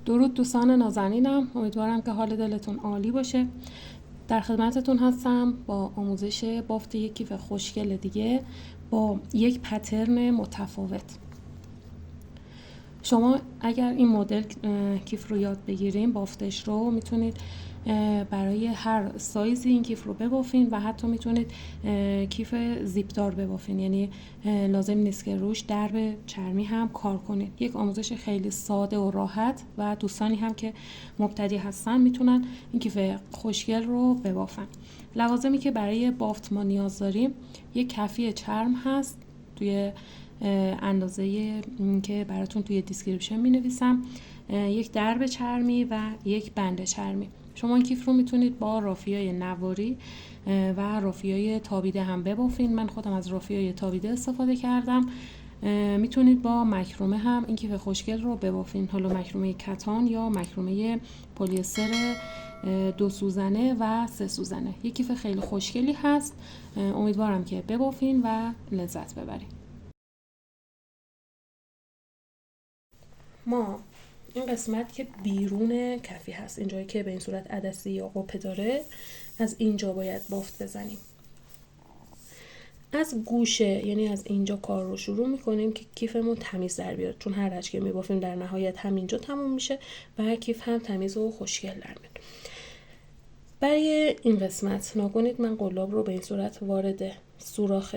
درود دوستان نازنینم، امیدوارم که حال دلتون عالی باشه. در خدمتتون هستم با آموزش بافت یک کیف خوشگل دیگه با یک پترن متفاوت. شما اگر این مدل کیف رو یاد بگیرین، بافتش رو میتونید برای هر سایزی این کیف رو ببافین و حتی میتونید کیف زیپدار ببافین، یعنی لازم نیست که روش درب چرمی هم کار کنید. یک آموزش خیلی ساده و راحت و دوستانی هم که مبتدی هستن میتونن این کیف خوشگل رو ببافن. لوازمی که برای بافت ما نیاز داریم، یک کفی چرم هست توی اندازه که براتون توی دیسکریپشن می نویسم، یک درب چرمی و یک بند چرمی. شما این کیف رو میتونید با رافیای نواری و رافیای تابیده هم ببافین. من خودم از رافیای تابیده استفاده کردم. میتونید با مکرومه هم این کیف خوشگل رو ببافین، حالا مکرومه کتان یا مکرومه پلیستر 2 سوزنه و 3 سوزنه. یک کیف خیلی خوشگلی هست، امیدوارم که ببافین و لذت ببرین. ما این قسمت که بیرون کفی هست، اینجایی که به این صورت عدسی یا قپه داره، از اینجا باید بافت بزنیم. از گوشه، یعنی از اینجا کار رو شروع میکنیم که کیفمون تمیز در بیاد، چون هر رج که میبافیم در نهایت همینجا تموم میشه و کیف هم تمیز و خوشگل در میاد. برای این قسمت ناگونید من قلاب رو به این صورت وارد سوراخ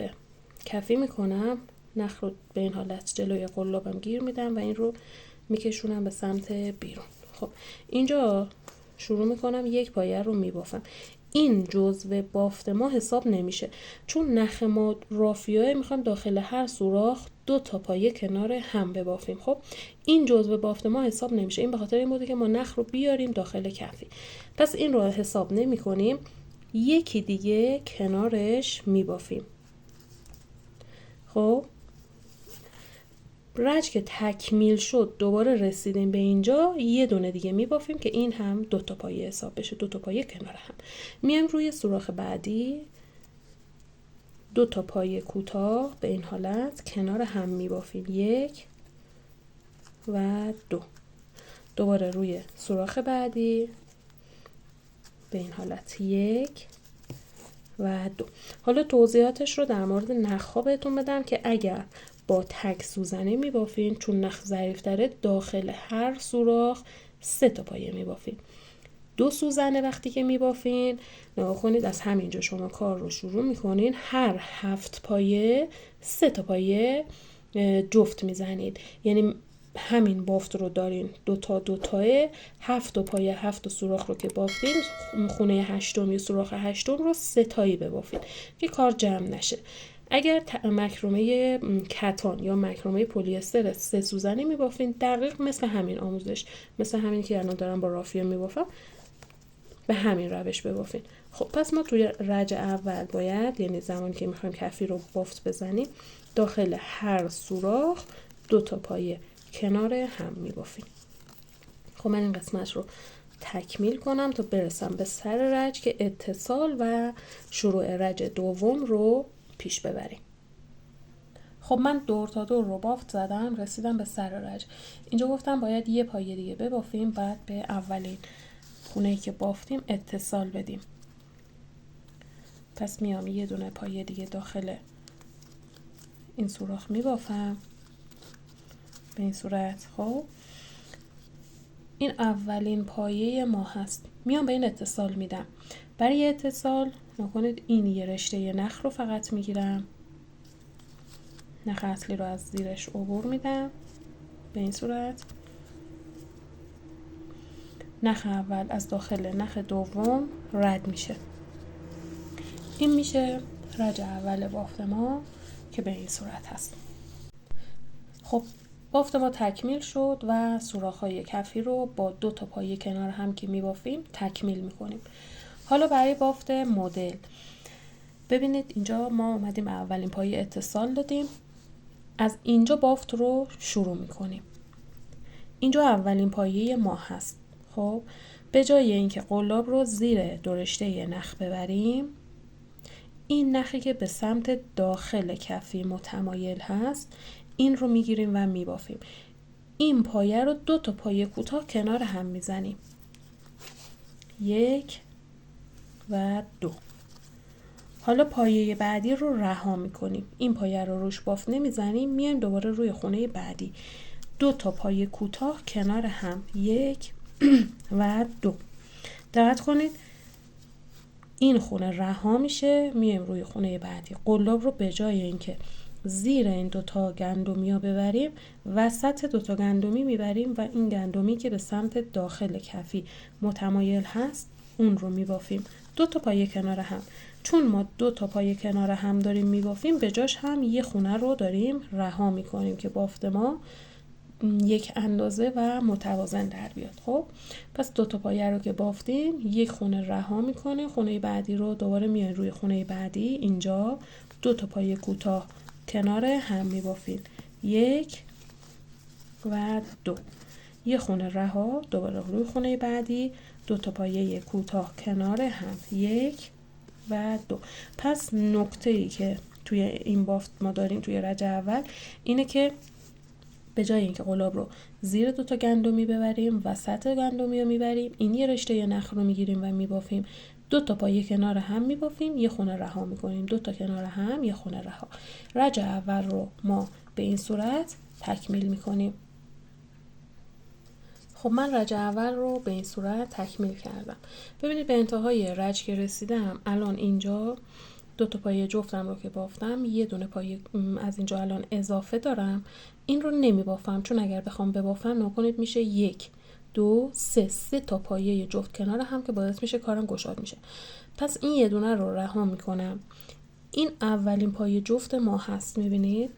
کفی میکنم، نخ رو به این حالت جلوی قلابم گیر میدم و این رو میکشونم به سمت بیرون. خب اینجا شروع میکنم یک پایه رو میبافم. این جزء بافت ما حساب نمیشه، چون نخ ما رافیاه میخوام داخل هر سوراخ 2 تا پایه کنار هم ببافیم. خب این جزء بافت ما حساب نمیشه. این به خاطر این بوده که ما نخ رو بیاریم داخل کفی، پس این رو حساب نمی کنیم. یکی دیگه کنارش میبافیم. خب رج که تکمیل شد، دوباره رسیدیم به اینجا، یه دونه دیگه میبافیم که این هم 2 تا پایه حساب بشه، 2 تا پایه کنار هم. میایم روی سوراخ بعدی، 2 تا پایه کوتاه به این حالت کنار هم میبافیم، 1 و 2. دوباره روی سوراخ بعدی به این حالت 1 و 2. حالا توضیحاتش رو در مورد نخ‌ها بهتون بدم که اگر با تک سوزنی میبافین، چون نخ ظریف داره، داخل هر سوراخ 3 تا پایه میبافین. 2 سوزنه وقتی که میبافین، نگاه کنید از همینجا شما کار رو شروع میکنین، هر 7 پایه 3 تا پایه جفت میزنید، یعنی همین بافت رو دارین 2 تا 2 تاه، 7 تا پایه 7 سوراخ رو که بافتین، خونه هشتم یا سوراخ هشتم رو 3 تایی ببافید که کار جمع نشه. اگر مکرمه کتان یا مکرمه پلیستر 3 سوزنی میبافین، دقیق مثل همین آموزش، مثل همین که الان دارم با رافیه میبافم، به همین روش ببافین. خب پس ما توی رج اول باید، یعنی زمانی که میخوایم کفی رو بافت بزنیم، داخل هر سوراخ 2 تا پایه کنار هم میبافیم. خب من این قسمت رو تکمیل کنم تا برسم به سر رج که اتصال و شروع رج دوم رو پیش ببریم. خب من دور تا دور رو بافت زدم، رسیدم به سر رج. اینجا گفتم باید یه پایه دیگه ببافیم، بعد به اولین خونه‌ای که بافتیم اتصال بدیم. پس میام یه دونه پایه دیگه داخل این سوراخ میبافم به این صورت. خب این اولین پایه ما هست، میام به این اتصال میدم. برای اتصال نکنید این یه رشته نخ رو فقط میگیرم، نخ اصلی رو از زیرش عبور میدم به این صورت. نخ اول از داخل نخ دوم رد میشه. این میشه رج اول بافت ما که به این صورت هست. خب بافت ما تکمیل شد و سوراخ‌های کفی رو با 2 تا پایه کنار هم که میبافیم تکمیل میکنیم. حالا برای بافت مدل، ببینید اینجا ما اومدیم اولین پایه اتصال دادیم، از اینجا بافت رو شروع میکنیم. اینجا اولین پایه ما هست. خب به جای اینکه قلاب رو زیر 2 رشته نخ ببریم، این نخی که به سمت داخل کفی متمایل هست، این رو میگیریم و میبافیم. این پایه رو 2 تا پایه کوتاه کنار هم میزنیم. 1 و 2. حالا پایه بعدی رو رها میکنیم. این پایه رو روش بافت نمیزنیم، میایم دوباره روی خونه بعدی. 2 تا پایه کوتاه کنار هم. 1 و 2. دقت کنید این خونه رها میشه، میایم روی خونه بعدی. قلاب رو به جای اینکه زیر این 2 تا گندمی ها ببریم، وسط 2 تا گندمی میبریم و این گندمی که به سمت داخل کفی متمایل هست اون رو میبافیم. 2 تا پایه کنار هم. چون ما 2 تا پایه کنار هم داریم میبافیم، به جاش هم یه خونه رو داریم رها میکنیم که بافت ما یک اندازه و متوازن در بیاد. خب پس 2 تا پایه رو که بافتیم، یک خونه رها میکنه، خونه بعدی رو دوباره میایم روی خونه بعدی. اینجا 2 تا پایه کوتاه کنار هم میبافیم. 1 و 2. یه خونه رها، دوباره روی خونه بعدی. 2 تا پایه کوتاه کنار هم. 1 و 2. پس نکته‌ای که توی این بافت ما داریم توی رج اول اینه که به جای اینکه قلاب رو زیر 2 تا گندمی ببریم، وسط گندمی رو میبریم، این یه رشته نخ رو میگیریم و میبافیم. 2 تا پایه کنار هم میبافیم، یه خونه رها میکنیم. 2 تا کنار هم، یه خونه رها. رج اول رو ما به این صورت تکمیل میکنیم. خب من رج اول رو به این صورت تکمیل کردم. ببینید به انتهای رج که رسیدم، الان اینجا 2 تا پایه جفتم رو که بافتم، یه دونه پایه از اینجا الان اضافه دارم. این رو نمی بافم، چون اگر بخوام ببافم نکنید میشه 1 2 3 تا پایه جفت کنار هم که باعث میشه کارم گشاد میشه. پس این یه دونه رو رها میکنم. این اولین پایه جفت ما هست. میبینید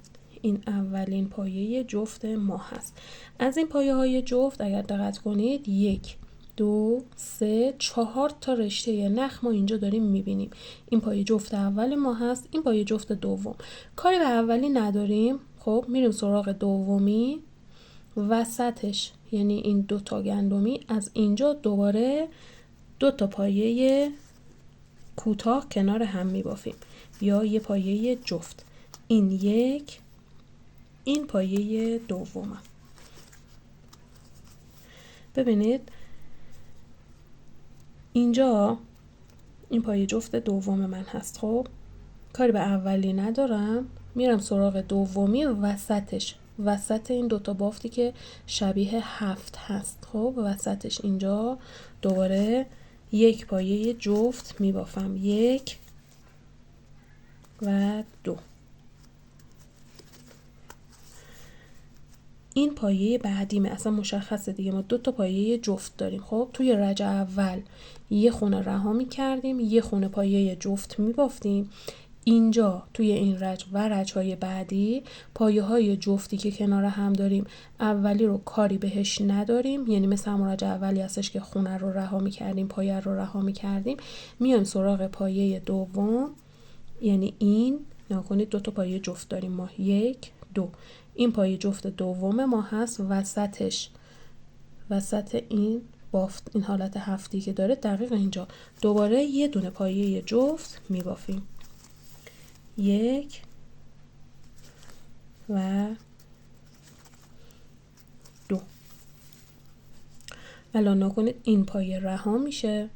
این اولین پایه جفت ما هست. از این پایه های جفت اگر دقت کنید 1 2 3 4 تا رشته نخ ما اینجا داریم میبینیم. این پایه جفت اول ما هست، این پایه جفت دوم. کاری به اولی نداریم. خب میریم سراغ دومی. وسطش یعنی این 2 تا گندمی، از اینجا دوباره 2 تا پایه کوتاه کنار هم میبافیم یا یه پایه جفت. این 1، این پایه دومه. ببینید اینجا این پایه جفت دوم من هست. خب کاری به اولی ندارم، میرم سراغ دومی. وسط این 2 تا بافتی که شبیه 7 هست. خب وسطش اینجا دوباره یک پایه جفت میبافم. 1 و 2. این پایه بعدیمه، اصلا مشخصه دیگه. ما 2 تا پایه جفت داریم. خب توی رج اول یه خونه رها می‌کردیم، یه خونه پایه جفت می‌بافتیم. اینجا توی این رج و رج‌های بعدی پایه های جفتی که کنار هم داریم، اولی رو کاری بهش نداریم، یعنی مثل همون رج اولی هستش که خونه رو رها می‌کردیم، پایه رو رها می‌کردیم. میایم سراغ پایه دوم، یعنی این نگاه کنید 2 تا پایه جفت داریم ما. 1 2. این پایه جفت دوم ما هست. وسط این بافت، این حالت هفتی که داره دقیق اینجا دوباره یه دونه پایه جفت میبافیم. 1 و 2. الان نکنید این پایه رها میشه،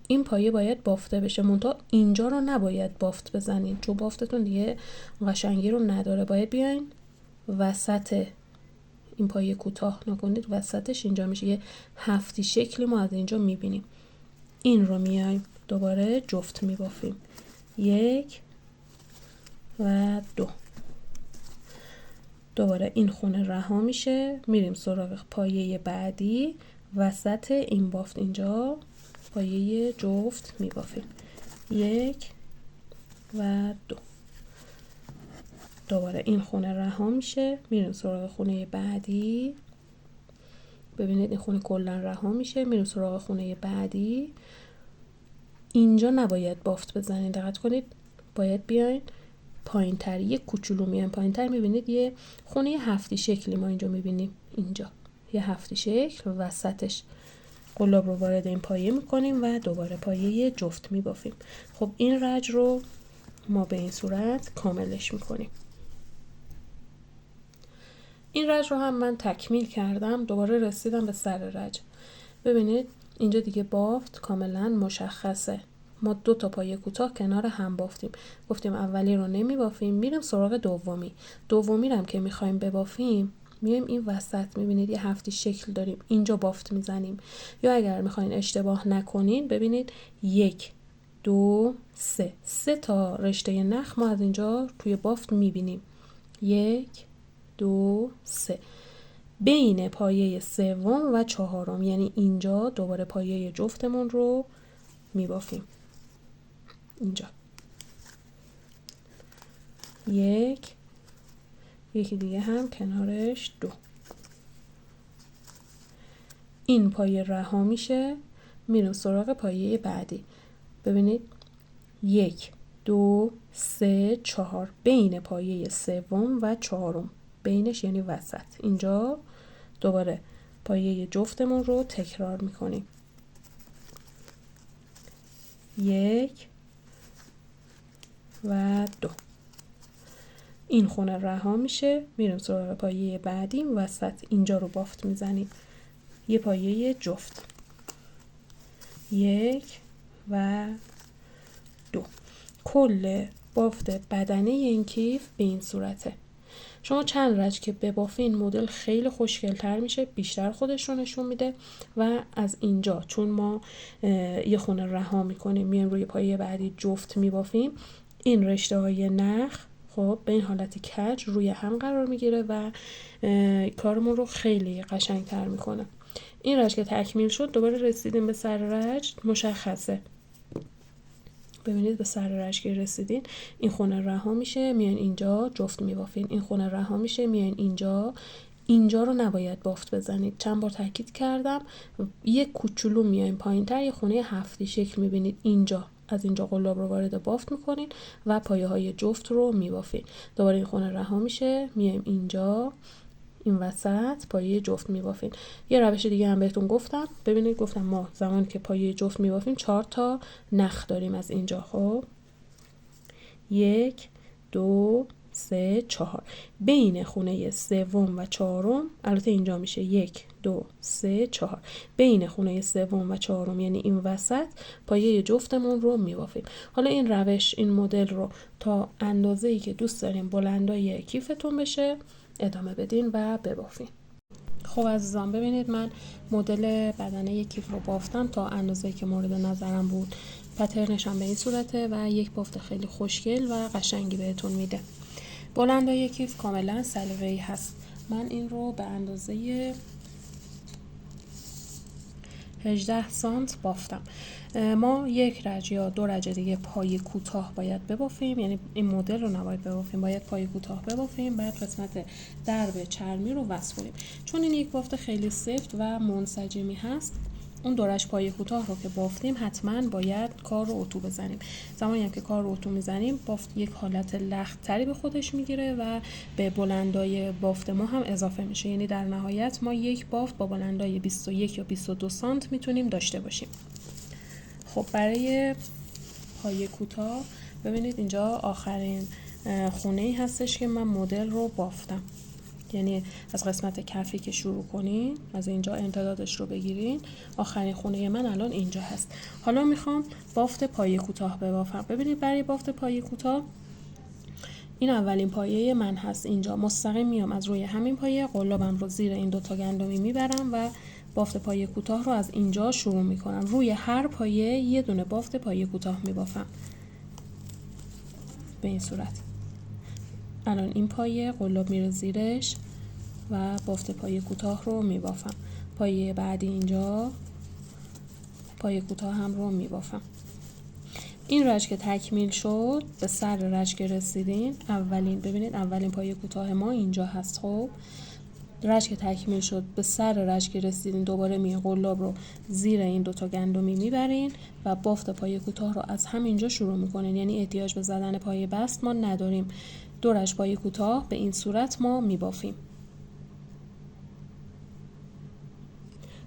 این پایه باید بافته بشه. منتها اینجا رو نباید بافت بزنین، چون بافتتون دیگه قشنگی رو نداره. باید بیاین وسط این پایه کوتاه نکنید، وسطش اینجا میشه یه هفتی شکلی ما از اینجا میبینیم. این رو میایم دوباره جفت میبافیم. 1 و 2. دوباره این خونه رها میشه، میریم سراغ پایه بعدی. وسط این بافت اینجا پایه جفت میبافیم. 1 و 2. دوباره این خونه رها میشه، میریم سراغ خونه بعدی. ببینید این خونه کلا رها میشه، میریم سراغ خونه بعدی. اینجا نباید بافت بزنید، دقت کنید، باید بیاین پایین تر، یک کوچولو میایم پایین تر. میبینید یه خونه هفتی شکلی ما اینجا میبینیم. اینجا یه هفتی شکل، وسطش قلاب رو وارد این پایه میکنیم و دوباره پایه جفت میبافیم. خب این رج رو ما به این صورت کاملش میکنیم. این رج رو هم من تکمیل کردم، دوباره رسیدم به سر رج. ببینید اینجا دیگه بافت کاملا مشخصه. ما 2 تا پایه کوتاه کنار هم بافتیم. گفتیم اولی رو نمی بافیم، میریم سراغ دومی رو هم که میخوایم ببافیم میایم این وسط، میبینید یه هفتی شکل داریم، اینجا بافت میزنیم. یا اگر میخواین اشتباه نکنین ببینید 1 2 3 تا رشته نخ ما از اینجا توی بافت میبینیم. 1 2 3 بین پایه سوم و چهارم، یعنی اینجا دوباره پایه جفتمون رو میبافیم. اینجا 1 یکی دیگه هم کنارش 2. این پایه رها میشه، میریم سراغ پایه بعدی. ببینید 1 2 3 4 بین پایه سوم و چهارم، بینش یعنی وسط. اینجا دوباره پایه جفتمون رو تکرار میکنیم. 1 و 2. این خونه رها میشه، میریم سراغ پایه بعدی، وسط اینجا رو بافت میزنیم. یه پایه جفت. 1 و 2. کل بافت بدنه این کیف به این صورته. شما چند رج که ببافین مدل خیلی خوشگل‌تر میشه، بیشتر خودش رو نشون میده. و از اینجا چون ما یه خونه رها میکنیم میایم روی پایه بعدی جفت میبافیم، این رشته های نخ خب به این حالت کج روی هم قرار میگیره و کارمون رو خیلی قشنگتر میکنه. این رج که تکمیل شد دوباره رسیدیم به سر رج، مشخصه. ببینید به سر رج که رسیدین این خونه رها میشه، میان اینجا جفت میبافین. این خونه رها میشه، میان اینجا رو نباید بافت بزنید. چند بار تاکید کردم. یک کوچولو میایم پایینتر، یه خونه هفتی شکل میبینید اینجا. از اینجا قلاب رو وارد بافت میکنین و پایه های جفت رو میبافین. دوباره این خونه رها میشه، میایم اینجا، این وسط پایه جفت میبافین. یه روش دیگه هم بهتون گفتم. ببینید گفتم ما زمانی که پایه جفت میبافیم 4 تا نخ داریم از اینجا. خب 1 2 3 4 بین خونه سوم و چهارم، البته اینجا میشه 1 2 3 4 بین خونه سوم و چهارم یعنی این وسط پایه جفتمون رو میبافیم. حالا این روش، این مدل رو تا اندازه‌ای که دوست داریم بلندای کیفتون بشه ادامه بدین و ببافین. خب عزیزان ببینید من مدل بدنه کیف رو بافتم تا اندازه‌ای که مورد نظرم بود. پترنش هم به این صورته و یک بافت خیلی خوشگل و قشنگی بهتون میده. بلندای کیف کاملا سلیقه‌ای هست. من این رو به اندازه 18 سانت بافتم. ما 1 رج یا 2 رج دیگه پای کوتاه باید ببافیم، یعنی این مدل رو نباید ببافیم، باید پای کوتاه ببافیم، بعد قسمت درب چرمی رو وصل کنیم. چون این یک بافت خیلی سفت و منسجمی هست، اون 2 رج پای کوتاه رو که بافتیم حتما باید کار رو اتو بزنیم. زمانی هم که کار رو اتو میزنیم بافت یک حالت لخت تری به خودش میگیره و به بلندای بافت ما هم اضافه میشه. یعنی در نهایت ما یک بافت با بلندای 21 یا 22 سانت میتونیم داشته باشیم. خب برای پای کوتاه ببینید اینجا آخرین خونه ای هستش که من مدل رو بافتم. یعنی از قسمت کفی که شروع کنین از اینجا امتدادش رو بگیرین، آخرین خونه من الان اینجا هست. حالا میخوام بافت پای کوتاه ببافم. ببینید برای بافت پای کوتاه این اولین پایه من هست. اینجا مستقیم میام از روی همین پایه قلابم رو زیر این 2 تا گندمی میبرم و بافت پایه کوتاه رو از اینجا شروع میکنم. روی هر پایه یه دونه بافت پایه کوتاه میبافم به این صورت. الان این پایه قلاب میره زیرش و بافت پایه کوتاه رو میبافم. پایه بعدی اینجا پایه کوتاه هم رو میبافم. این رج که تکمیل شد به سر رج که رسیدین، ببینید اولین پایه کوتاه ما اینجا هست. خب رج که تکمیل شد به سر رج که رسیدین دوباره قلاب رو زیر این 2 تا گندمی میبرین و بافت پایه کوتاه رو از همینجا شروع میکنین. یعنی احتیاج به زدن پایه بست ما نداریم. 2 رج پایه کوتاه به این صورت ما میبافیم.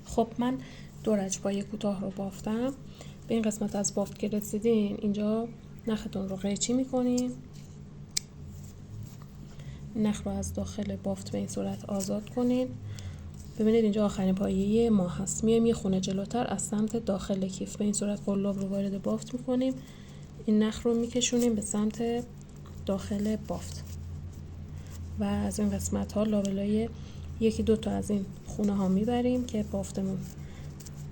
خب من 2 رج پایه کوتاه رو بافتم. به این قسمت از بافت که رسیدین اینجا نختون رو قیچی میکنین نخ رو از داخل بافت به این صورت آزاد کنین. ببینید اینجا آخرین پایه ما هست. میایم یه خونه جلوتر از سمت داخل کیف به این صورت قلاب رو وارد بافت میکنیم. این نخ رو میکشونیم به سمت داخل بافت و از این قسمت ها لابلای یکی دو تا از این خونه ها میبریم که بافتمون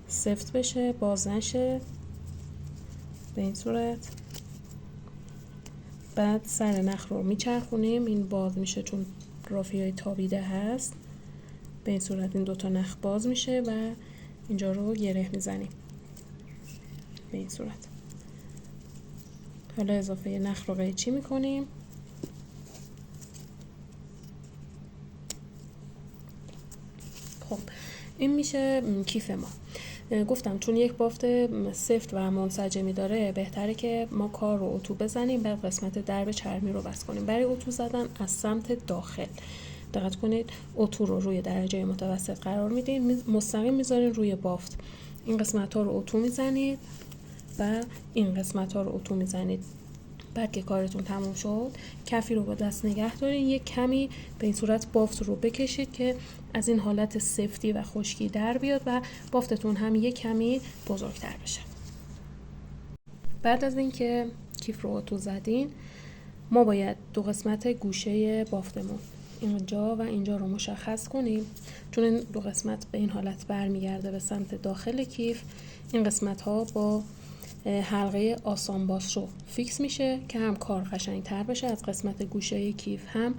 سفت بشه، باز نشه به این صورت. بعد سر نخ رو میچرخونیم، این باز میشه چون رافی های تابیده هست. به این صورت این دوتا نخ باز میشه و اینجا رو گره میزنیم به این صورت. حالا اضافه نخ رو قیچی میکنیم. خب این میشه کیف ما. گفتم چون یک بافت سفت و منسجمی داره بهتره که ما کار رو اتو بزنیم، بعد قسمت درب چرمی رو بس کنیم. برای اتو زدن از سمت داخل دقت کنید، اتو رو روی درجه متوسط قرار میدین، مستقیم میذارین روی بافت. این قسمت ها رو اتو میزنید و این قسمت ها رو اتو میزنید. بعد که کارتون تموم شد کفی رو با دست نگه دارین، یک کمی به این صورت بافت رو بکشید که از این حالت سفتی و خشکی در بیاد و بافتتون هم یک کمی بزرگتر بشه. بعد از اینکه کیف رو اتو زدین، ما باید دو قسمت گوشه بافتمون اینجا و اینجا رو مشخص کنیم، چون این دو قسمت به این حالت برمیگرده به سمت داخل کیف. این قسمت ها با حلقه آسان بازشو فیکس میشه که هم کار قشنگ تر بشه. از قسمت گوشه کیف هم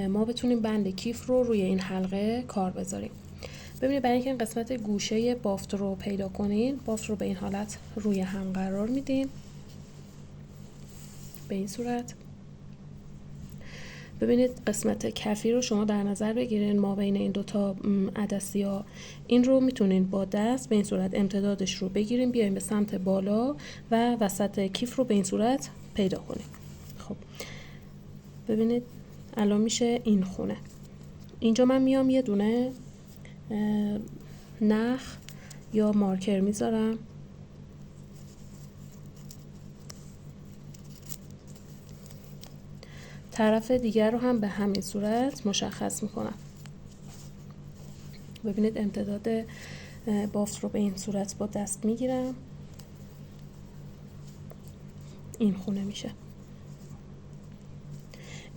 ما بتونیم بند کیف رو روی این حلقه کار بذاریم. ببینید برای اینکه این قسمت گوشه بافت رو پیدا کنین، بافت رو به این حالت روی هم قرار میدین به این صورت. ببینید قسمت کفی رو شما در نظر بگیرین، ما بین این دوتا عدسی‌ها این رو میتونین با دست به این صورت امتدادش رو بگیریم، بیایم به سمت بالا و وسط کیف رو به این صورت پیدا کنیم. خب ببینید الان میشه این خونه. اینجا من میام یه دونه نخ یا مارکر میذارم، طرف دیگر رو هم به همین صورت مشخص میکنم. ببینید امتداد بافت رو به این صورت با دست میگیرم، این خونه میشه.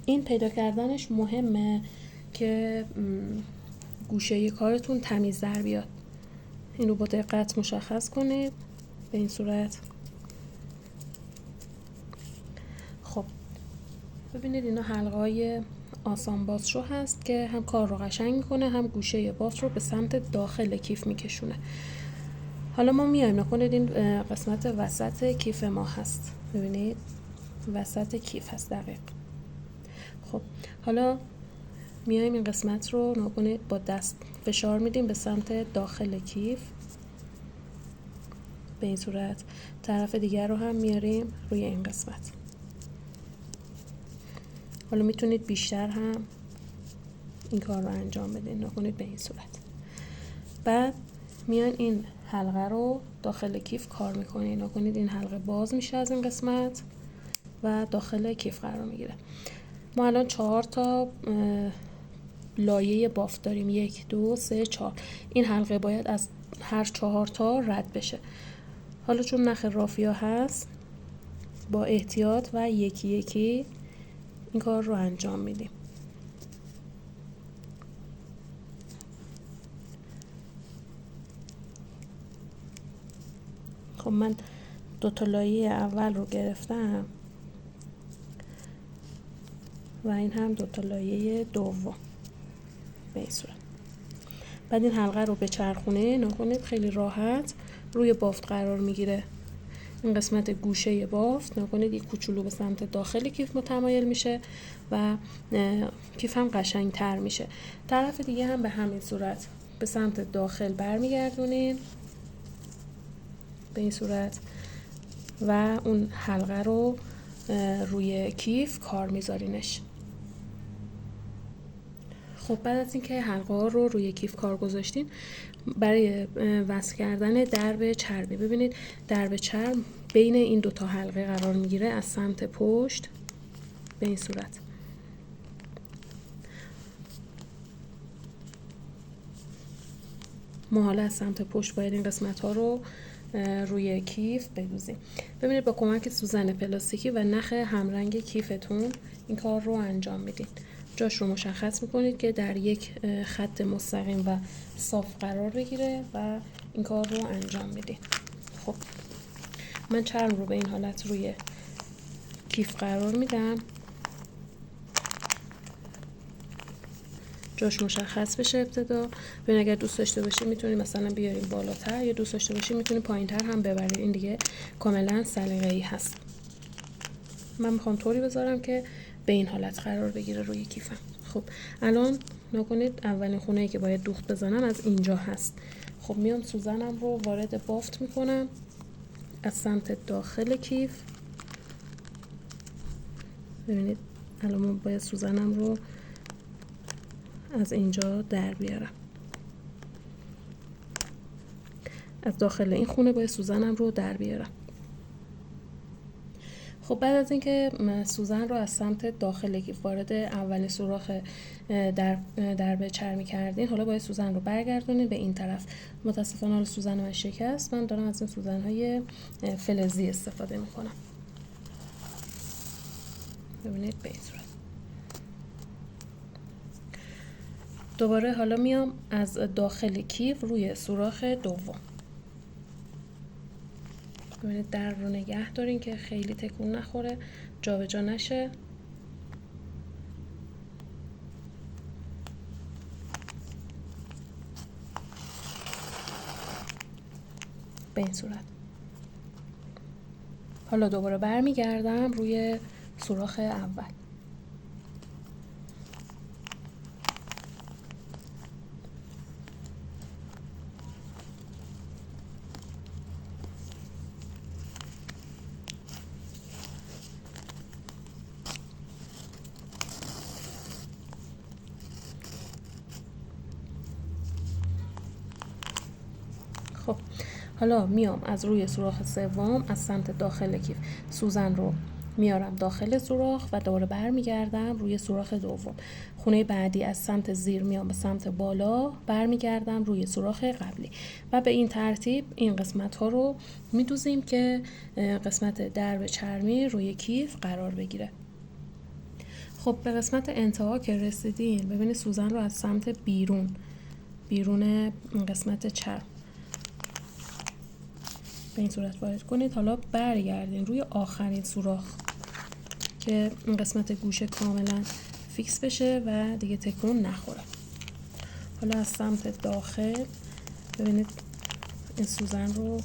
این پیدا کردنش مهمه که گوشه کارتون تمیز در بیاد. این رو با دقت مشخص کنید به این صورت. خب ببینید اینا حلقه های آسان بازشو هست که هم کار رو قشنگ میکنه، هم گوشه بافت رو به سمت داخل کیف میکشونه. حالا ما میایم نکنید این قسمت وسط کیف ما هست، ببینید وسط کیف هست دقیق. خب حالا میایم این قسمت رو نکنید با دست فشار میدیم به سمت داخل کیف به این صورت. طرف دیگر رو هم میاریم روی این قسمت. حالا میتونید بیشتر هم این کار رو انجام بدین، نکنید به این صورت. بعد میان این حلقه رو داخل کیف کار میکنید، نکنید این حلقه باز میشه از این قسمت و داخل کیف قرار میگیره. ما الان 4 تا لایه بافت داریم، 1 2 3 4. این حلقه باید از هر 4 تا رد بشه. حالا چون نخ رافیا هست با احتیاط و یکی یکی این کار رو انجام میدیم. خب من 2 تا لایه اول رو گرفتم و این هم 2 تا لایه دوم به این صورت. بعد این حلقه رو به چرخونه نکنید، خیلی راحت روی بافت قرار میگیره. این قسمت گوشه بافت نکنید یک کوچولو به سمت داخل کیف متمایل میشه و کیف هم قشنگ تر میشه. طرف دیگه هم به همین صورت به سمت داخل برمیگردونین به این صورت و اون حلقه رو روی کیف کار میذارینش. خب بعد از اینکه حلقه ها رو روی کیف کار گذاشتین، برای وصل کردن درب چرمی، ببینید درب چرم بین این 2 تا حلقه قرار میگیره از سمت پشت به این صورت. ما حالا از سمت پشت باید این قسمت ها رو روی کیف بدوزیم. ببینید با کمک سوزن پلاستیکی و نخ همرنگ کیفتون این کار رو انجام میدین. جاش رو مشخص میکنید که در یک خط مستقیم و صاف قرار بگیره و این کار رو انجام میدین. خب من چرم رو به این حالت روی کیف قرار میدم، جاش مشخص بشه ابتدا. ببین اگر دوست داشته باشید میتونید مثلا بیاریم بالاتر، یا دوست داشته باشید میتونید پایینتر هم ببرید. این دیگه کاملا سلیقه‌ای هست. من میخوام طوری بذارم که به این حالت قرار بگیره روی کیفم. خب الان نکنید اولین خونه‌ای که باید دوخت بزنم از اینجا هست. خب میام سوزنم رو وارد بافت میکنم از سمت داخل کیف. ببینید الان من باید سوزنم رو از اینجا در بیارم. از داخل این خونه باید سوزنم رو در بیارم. خب بعد از اینکه سوزن رو از سمت داخل کیف وارد اول سوراخ درب چرمی کردین، حالا باید سوزن رو برگردونید به این طرف. متاسفانه حالا سوزن من شکست، من دارم از این سوزن های فلزی استفاده میکنم. ببینید به این صورت. دوباره حالا میام از داخل کیف روی سوراخ دوم. ببینید در رو نگه دارین که خیلی تکون نخوره، جابجا نشه. به این صورت. حالا دوباره برمیگردم روی سوراخ اول. خب حالا میام از روی سوراخ سوم از سمت داخل کیف سوزن رو میارم داخل سوراخ و دوباره برمیگردم روی سوراخ دوم. خونه بعدی از سمت زیر میام به سمت بالا، برمیگردم روی سوراخ قبلی و به این ترتیب این قسمت ها رو میدوزیم که قسمت درب چرمی روی کیف قرار بگیره. خب به قسمت انتها که رسیدین، ببینید سوزن رو از سمت بیرون قسمت چرم به این صورت وارد کنید. حالا برگردین روی آخرین سوراخ که این قسمت گوشه کاملا فیکس بشه و دیگه تکون نخوره. حالا از سمت داخل ببینید این سوزن رو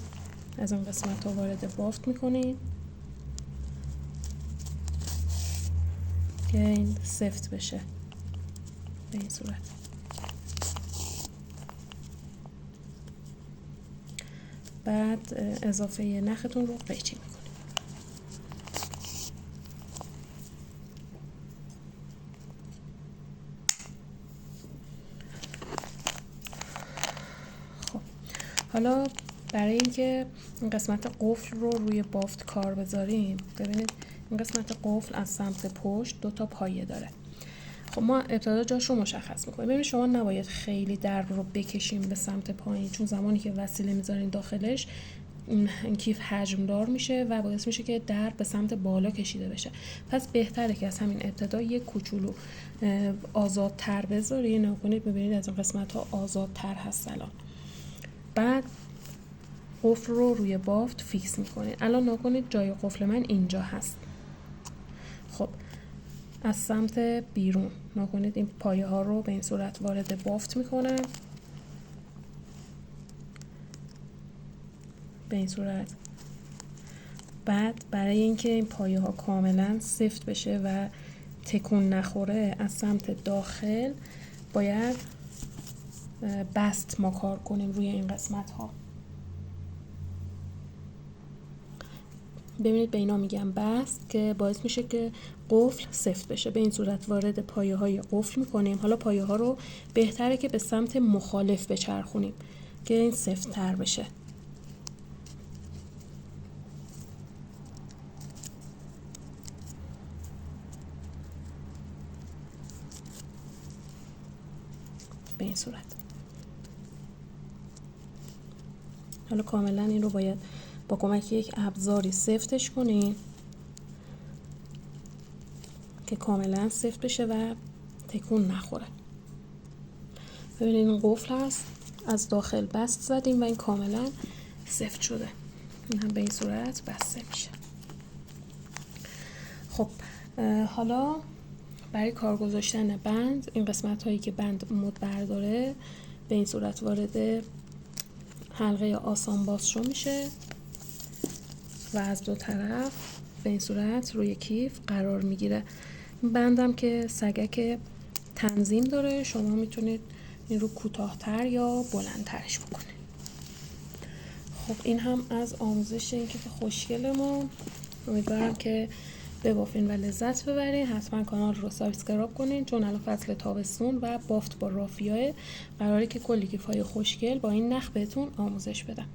از این قسمت ها وارد بافت میکنید که این سفت بشه به این صورت. بعد اضافه نختون رو قیچی میکنید. خب حالا برای اینکه این قسمت قفل رو روی بافت کار بذاریم، ببینید این قسمت قفل از سمت پشت 2 تا پایه داره. خب ما ابتدا جاش رو مشخص میکنیم. ببینید شما نباید خیلی درب رو بکشیم به سمت پایین، چون زمانی که وسیله میذارین داخلش این کیف حجمدار میشه و باعث میشه که درب به سمت بالا کشیده بشه. پس بهتره که از همین ابتدا یک کوچولو آزادتر بذارین. نکنید ببینید از این قسمت ها آزادتر هست الان. بعد قفل رو روی بافت فیکس میکنید. الان نکنید جای قفل من اینجا هست. خب از سمت بیرون نکنید این پایه ها رو به این صورت وارد بافت میکنم به این صورت. بعد برای اینکه این پایه ها کاملا سفت بشه و تکون نخوره از سمت داخل باید بست ما کار کنیم روی این قسمت ها. ببینید به اینا میگم بست که باعث میشه که قفل سفت بشه. به این صورت وارد پایه های قفل میکنیم. حالا پایه ها رو بهتره که به سمت مخالف بچرخونیم که این سفت تر بشه. به این صورت. حالا کاملا این رو باید با کمک یک ابزاری سفتش کنین که کاملا سفت بشه و تکون نخوره. ببینید این قفل هست، از داخل بست زدیم و این کاملا سفت شده. این هم به این صورت بسته میشه. خب حالا برای کار گذاشتن بند، این قسمت هایی که بند مد برداره به این صورت وارد حلقه آسان بازشو میشه و از دو طرف به این صورت روی کیف قرار میگیره. این بندم که سگک تنظیم داره، شما میتونید این رو کوتاه‌تر یا بلندترش بکنید. خب این هم از آموزش این کیف خوشگلمون. امیدوارم که ببافین و لذت ببرین. حتما کانال رو سابسکرایب کنین چون الان فصل تابستون و بافت با رافیاه قراره که کلی کیف‌های خوشگل با این نخ بهتون آموزش بدم.